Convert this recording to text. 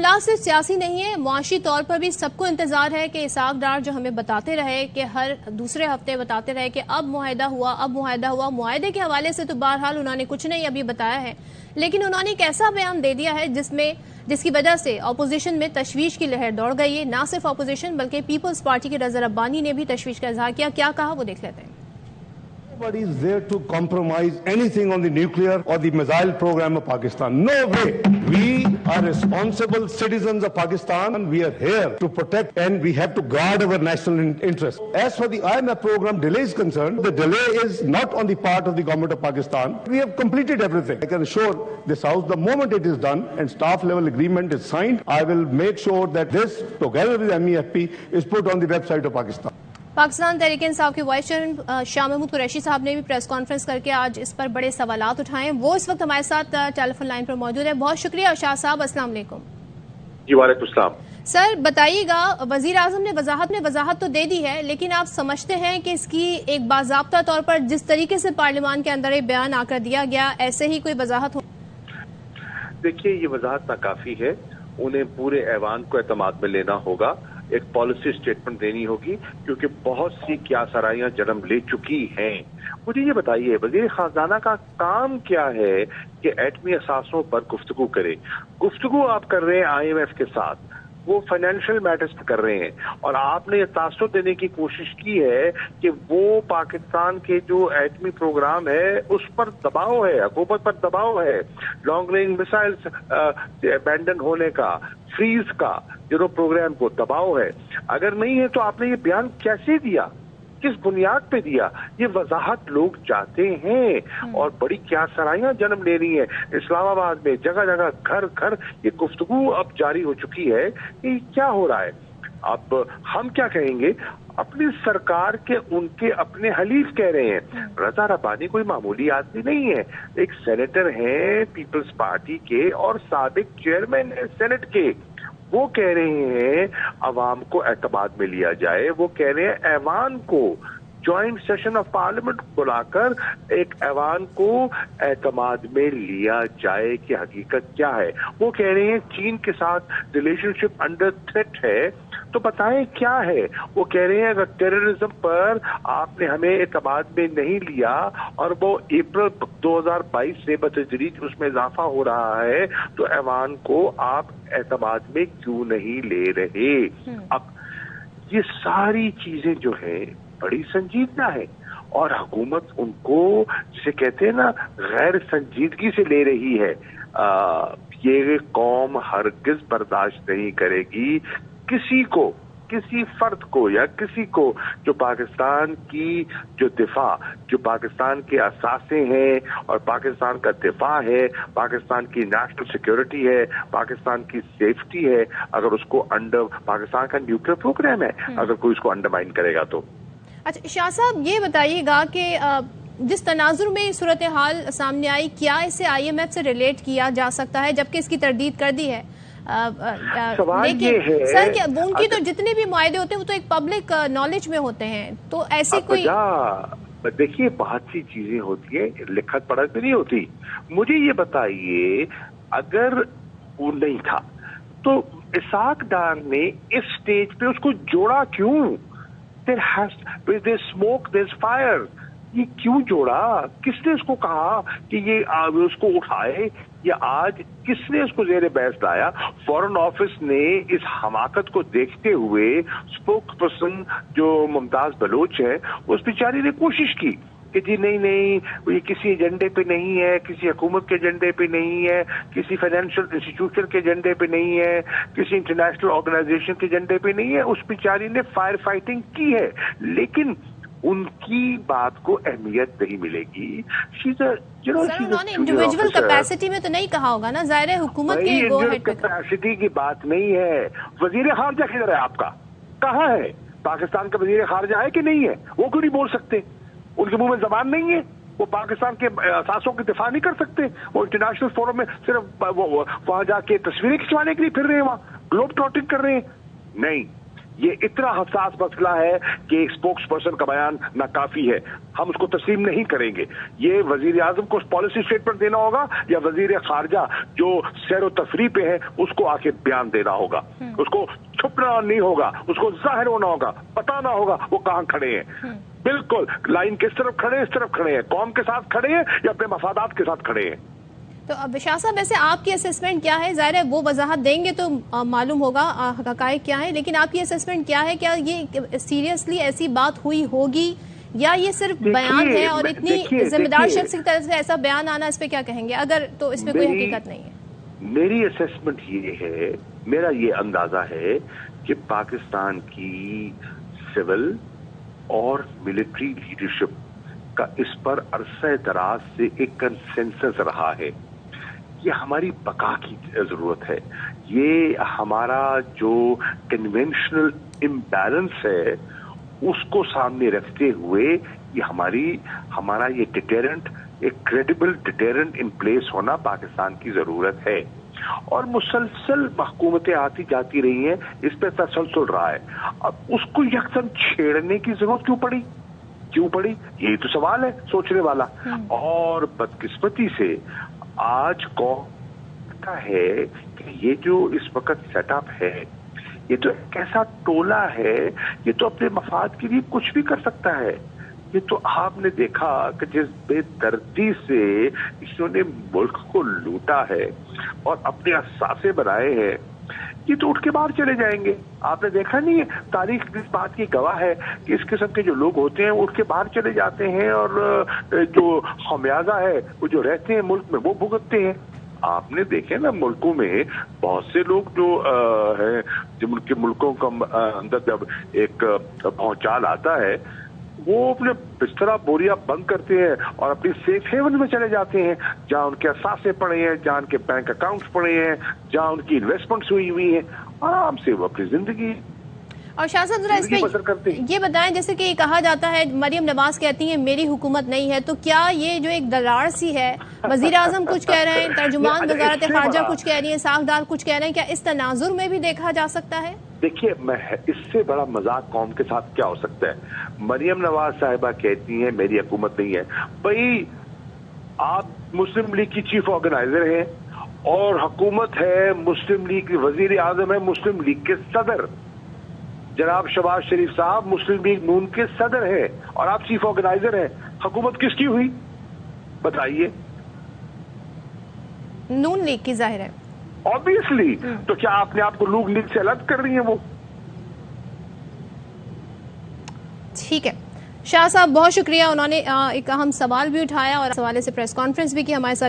معاملات صرف سیاسی نہیں ہے، معاشی طور پر بھی سب کو انتظار ہے کہ اسحاق ڈار جو ہمیں بتاتے رہے کہ ہر دوسرے ہفتے بتاتے رہے کہ اب معاہدہ ہوا معاہدے کے حوالے سے تو بہرحال انہوں نے کچھ نہیں ابھی بتایا ہے، لیکن انہوں نے ایک ایسا بیان دے دیا ہے جس کی وجہ سے اپوزیشن میں تشویش کی لہر دوڑ گئی ہے۔ نہ صرف اپوزیشن بلکہ پیپلز پارٹی کے رضا ربانی نے بھی تشویش کا اظہار کیا کہا وہ دیکھ لیتے ہیں۔ Nobody is there to compromise anything on the nuclear or the missile program of Pakistan. No way. We are responsible citizens of Pakistan and we are here to protect and we have to guard our national interest. As for the IMF program delay is concerned, the delay is not on the part of the government of Pakistan. We have completed everything. I can assure this House the moment it is done and staff level agreement is signed, I will make sure that this together with MEFP is put on the website of Pakistan. Pakistan Tehreek Insaf کے vice chairman Shah Mahmood Qureshi صاحب نے بھی press conference کر کے آج اس پر بڑے سوالات اٹھائے ہیں، وہ اس وقت ہمارے ساتھ ٹیلی فون لائن پر موجود ہے۔ بہت شکریہ شاہ صاحب، السلام علیکم۔ جی وعلیکم السلام۔ سر بتائیے گا، وزیر اعظم نے وضاحت تو دے دی ہے، لیکن آپ سمجھتے ہیں کہ اس کی ایک باضابطہ طور پر جس طریقے سے پارلیمان کے اندر ایک بیان آ کر دیا گیا ایسے ہی کوئی وضاحت ہو؟ دیکھیے یہ وضاحت ناکافی ہے، انہیں پورے ایوان کو اعتماد میں لینا ہوگا، ایک پالیسی سٹیٹمنٹ دینی ہوگی، کیونکہ بہت سی قیاسرائیاں جنم لے چکی ہیں۔ مجھے یہ بتائیے وزیر خزانہ کا کام کیا ہے کہ ایٹمی اثاثوں پر گفتگو کرے؟ گفتگو آپ کر رہے ہیں IMF کے ساتھ، وہ فائنینشیل میٹرز کر رہے ہیں، اور آپ نے یہ تاثر دینے کی کوشش کی ہے کہ وہ پاکستان کے جو ایٹمی پروگرام ہے اس پر دباؤ ہے، حکومت پر دباؤ ہے، لانگ رینج میسائلز ابینڈن ہونے کا، فریز کا جو پروگرام کو دباؤ ہے۔ اگر نہیں ہے تو آپ نے یہ بیان کیسے دیا، کس بنیاد پہ دیا؟ یہ وضاحت لوگ چاہتے ہیں، اور بڑی کیا سرائیاں جنم لے رہی ہیں اسلام آباد میں، جگہ جگہ گھر گھر یہ گفتگو اب جاری ہو چکی ہے کہ کیا ہو رہا ہے۔ اب ہم کیا کہیں گے؟ اپنی سرکار کے ان کے اپنے حلیف کہہ رہے ہیں، رضا ربانی کوئی معمولی آدمی نہیں ہے، ایک سینیٹر ہیں پیپلز پارٹی کے اور سابق چیئرمین ہیں سینٹ کے، وہ کہہ رہے ہیں عوام کو اعتماد میں لیا جائے، وہ کہہ رہے ہیں ایوان کو، جوائنٹ سیشن آف پارلیمنٹ بلا کر ایک ایوان کو اعتماد میں لیا جائے کہ حقیقت کیا ہے۔ وہ کہہ رہے ہیں چین کے ساتھ ریلیشن شپ انڈر تھریٹ ہے، تو بتائیں کیا ہے؟ وہ کہہ رہے ہیں اگر ٹیررزم پر آپ نے ہمیں اعتماد میں نہیں لیا اور وہ اپریل 2022 سے بتدریج اس میں اضافہ ہو رہا ہے تو ایوان کو آپ اعتماد میں کیوں نہیں لے رہے؟ اب یہ ساری چیزیں جو ہے بڑی سنجیدہ ہے، اور حکومت ان کو جسے کہتے ہیں نا غیر سنجیدگی سے لے رہی ہے۔ یہ قوم ہرگز برداشت نہیں کرے گی کسی فرد کو یا کسی کو جو پاکستان کی جو دفاع، جو پاکستان کے اثاثے ہیں اور پاکستان کا دفاع ہے، پاکستان کی نیشنل سیکیورٹی ہے، پاکستان کی سیفٹی ہے، اگر اس کو پاکستان کا نیوکلیئر پروگرام ہے، اگر کوئی اس کو انڈرمائن کرے گا تو۔ اچھا شاہ صاحب یہ بتائیے گا کہ جس تناظر میں صورتحال سامنے آئی، کیا اسے IMF سے ریلیٹ کیا جا سکتا ہے جبکہ اس کی تردید کر دی ہے؟ لیکن سر ان کی تو جتنے بھی معاہدے ہوتے ہیں وہ تو ایک پبلک نالج میں ہوتے ہیں، تو ایسی کوئی دیکھیے بہت سی چیزیں ہوتی ہیں، لکھت پڑھت بھی نہیں ہوتی۔ مجھے یہ بتائیے اگر وہ نہیں تھا تو اسحاق ڈار نے اس سٹیج پہ اس کو جوڑا کیوں؟ There's smoke, there's fire. یہ کیوں جوڑا؟ کس نے اس کو کہا کہ یہ اس کو اٹھائے؟ یا آج کس نے اس کو زیر بحث لایا؟ فورن آفس نے اس حماقت کو دیکھتے ہوئے اسپوک پرسن جو ممتاز بلوچ ہے اس بیچاری نے کوشش کی کہ جی نہیں یہ کسی ایجنڈے پہ نہیں ہے، کسی حکومت کے ایجنڈے پہ نہیں ہے، کسی فائنینشیل انسٹیٹیوشن کے ایجنڈے پہ نہیں ہے، کسی انٹرنیشنل آرگنائزیشن کے ایجنڈے پہ نہیں ہے۔ اس بیچاری نے فائر فائٹنگ کی ہے، لیکن ان کی بات کو اہمیت نہیں ملے گی۔ سر انہوں نے انڈیویجول کیپیسٹی میں تو نہیں کہا ہوگا نا، ظاہر ہے حکومت کے گو ہیڈ پہ کیپیسٹی کی بات نہیں ہے۔ وزیر خارجہ کدھر ہے آپ کا؟ کہاں ہے؟ پاکستان کا وزیر خارجہ ہے کہ نہیں ہے؟ وہ کیوں نہیں بول سکتے؟ ان کے منہ میں زبان نہیں ہے؟ وہ پاکستان کے اثاثوں کی دفاع نہیں کر سکتے؟ وہ انٹرنیشنل فورم میں صرف وہاں جا کے تصویریں کھنچوانے کے لیے پھر رہے ہیں، وہاں گلوب ٹراٹنگ کر رہے ہیں؟ نہیں، یہ اتنا حساس مسئلہ ہے کہ ایک اسپوکس پرسن کا بیان ناکافی ہے، ہم اس کو تسلیم نہیں کریں گے. یہ وزیر اعظم کو پالیسی اسٹیٹمنٹ دینا ہوگا یا وزیر خارجہ جو سیر و تفریح پہ ہے اس کو آ کے بیان دینا ہوگا. اس کو چھپنا نہیں ہوگا، اس کو ظاہر ہونا ہوگا، بتانا ہوگا وہ کہاں کھڑے ہیں. بالکل لائن کس طرف کھڑے ہیں، اس طرف کھڑے ہیں، قوم کے ساتھ کھڑے ہیں یا اپنے مفادات کے ساتھ کھڑے ہیں. تو اب شاہ صاحب ویسے آپ کی اسیسمنٹ کیا ہے؟ ظاہر ہے وہ وضاحت دیں گے تو معلوم ہوگا حقائق کیا ہے، لیکن آپ کی اسیسمنٹ کیا ہے؟ کیا یہ سیریسلی ایسی بات ہوئی ہوگی یا یہ صرف بیان ہے؟ اور اتنی ذمہ دار شخص کی طرف سے ایسا بیان آنا، اس پہ کیا کہیں گے اگر تو اس پہ کوئی حقیقت نہیں ہے؟ میری اسیسمنٹ یہ ہے، میرا یہ اندازہ ہے کہ پاکستان کی سول اور ملٹری لیڈرشپ کا اس پر عرصہ دراز سے ایک کنسنسس رہا ہے. یہ ہماری بقا کی ضرورت ہے. یہ ہمارا جو کنونشنل امبیلنس ہے اس کو سامنے رکھتے ہوئے یہ ہمارا یہ ڈیٹیرنٹ، ایک کریڈیبل ڈیٹیرنٹ ان پلیس ہونا پاکستان کی ضرورت ہے. اور مسلسل حکومتیں آتی جاتی رہی ہیں، اس پہ تسلسل رہا ہے. اب اس کو یکساں چھیڑنے کی ضرورت کیوں پڑی؟ یہی تو سوال ہے سوچنے والا. اور بدقسمتی سے آج قوم ہے کہ یہ جو اس وقت سیٹ اپ ہے یہ تو ایک ایسا ٹولہ ہے، یہ تو اپنے مفاد کے لیے کچھ بھی کر سکتا ہے. یہ تو آپ نے دیکھا کہ جس بے دردی سے انہوں نے ملک کو لوٹا ہے اور اپنے اثاثے بنائے ہیں، یہ تو اٹھ کے باہر چلے جائیں گے. آپ نے دیکھا نہیں ہے، تاریخ اس بات کی گواہ ہے کہ اس قسم کے جو لوگ ہوتے ہیں اٹھ کے باہر چلے جاتے ہیں اور جو خمیازہ ہے وہ جو رہتے ہیں ملک میں وہ بھگتتے ہیں. آپ نے دیکھے نا ملکوں میں بہت سے لوگ جو ہیں، جب ان کے ملکوں کا اندر جب ایک بھونچال آتا ہے وہ اپنے بسترا بوریا بند کرتے ہیں اور اپنی سیف ہیون میں چلے جاتے ہیں جہاں ان کے اثاثے پڑے ہیں، جہاں ان کے بینک اکاؤنٹس پڑے ہیں، جہاں ان کی انویسٹمنٹس ہوئی ہیں، آرام سے وہ اپنی زندگی. اور شاہ صاحب ذرا اس پہ یہ بتائیں، جیسے کہ کہا جاتا ہے مریم نواز کہتی ہیں میری حکومت نہیں ہے، تو کیا یہ جو ایک دلار سی ہے، وزیر اعظم کچھ کہہ رہے ہیں، ترجمان وزارت خارجہ کچھ کہہ رہی ہیں، ساکھدار کچھ کہہ رہے ہیں، کیا اس تناظر میں بھی دیکھا جا سکتا ہے؟ دیکھیے اس سے بڑا مذاق قوم کے ساتھ کیا ہو سکتا ہے؟ مریم نواز صاحبہ کہتی ہیں میری حکومت نہیں ہے. بھائی آپ مسلم لیگ کی چیف آرگنائزر ہیں اور حکومت ہے مسلم لیگ کی، وزیر اعظم ہے مسلم لیگ کے صدر جناب شہباز شریف صاحب مسلم لیگ نون کے صدر ہیں اور آپ چیف آرگنائزر ہیں. حکومت کس کی ہوئی بتائیے؟ نون لیگ کی ظاہر ہے. آبویسلی. تو کیا اپنے آپ کو نون لیگ سے الگ کر رہی ہیں وہ؟ ٹھیک ہے شاہ صاحب، بہت شکریہ. انہوں نے ایک اہم سوال بھی اٹھایا اور اس حوالے سے پریس کانفرنس بھی کی ہمارے ساتھ.